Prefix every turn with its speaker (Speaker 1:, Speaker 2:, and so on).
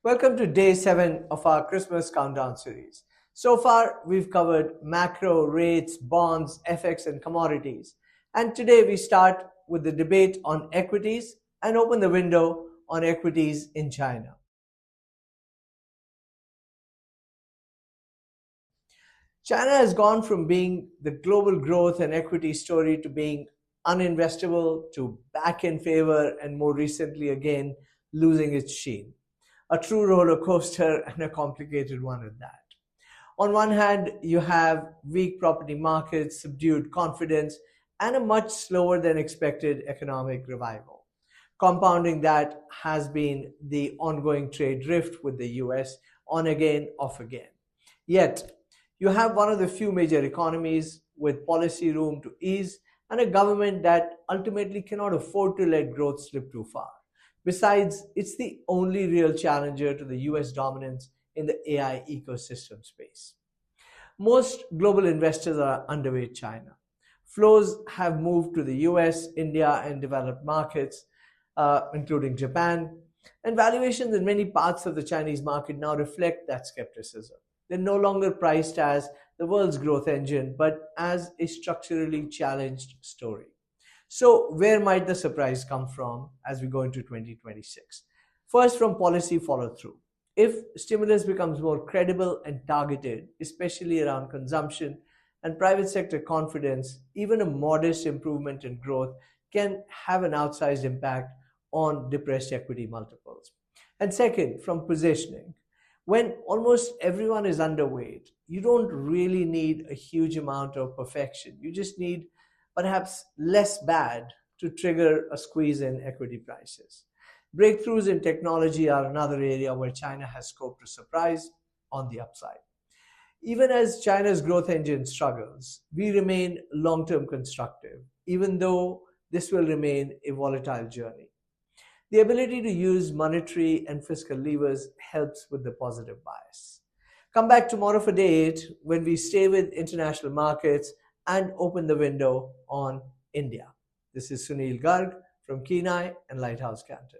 Speaker 1: Welcome to day 7 of our Christmas countdown series. So far, we've covered macro, rates, bonds, FX, and commodities. And today we start with the debate on equities and open the window on equities in China. China has gone from being the global growth and equity story to being uninvestable to back in favor and more recently again losing its sheen. A true roller coaster and a complicated one at that. On one hand, you have weak property markets, subdued confidence, and a much slower than expected economic revival. Compounding that has been the ongoing trade rift with the US on again, off again. Yet, you have one of the few major economies with policy room to ease and a government that ultimately cannot afford to let growth slip too far. Besides, it's the only real challenger to the US dominance in the AI ecosystem space. Most global investors are underweight China. Flows have moved to the US, India, and developed markets, including Japan. And valuations in many parts of the Chinese market now reflect that skepticism. They're no longer priced as the world's growth engine, but as a structurally challenged story. So, where might the surprise come from as we go into 2026? First, from policy follow through. If stimulus becomes more credible and targeted, especially around consumption and private sector confidence, even a modest improvement in growth can have an outsized impact on depressed equity multiples. And second, from positioning. When almost everyone is underweight, you don't really need a huge amount of perfection. You just need perhaps less bad to trigger a squeeze in equity prices. Breakthroughs in technology are another area where China has scope to surprise on the upside. Even as China's growth engine struggles, we remain long term constructive, even though this will remain a volatile journey. The ability to use monetary and fiscal levers helps with the positive bias. Come back tomorrow for day 8 when we stay with international markets and open the window on India. This is Sunil Garg from Kenai and Lighthouse Canton.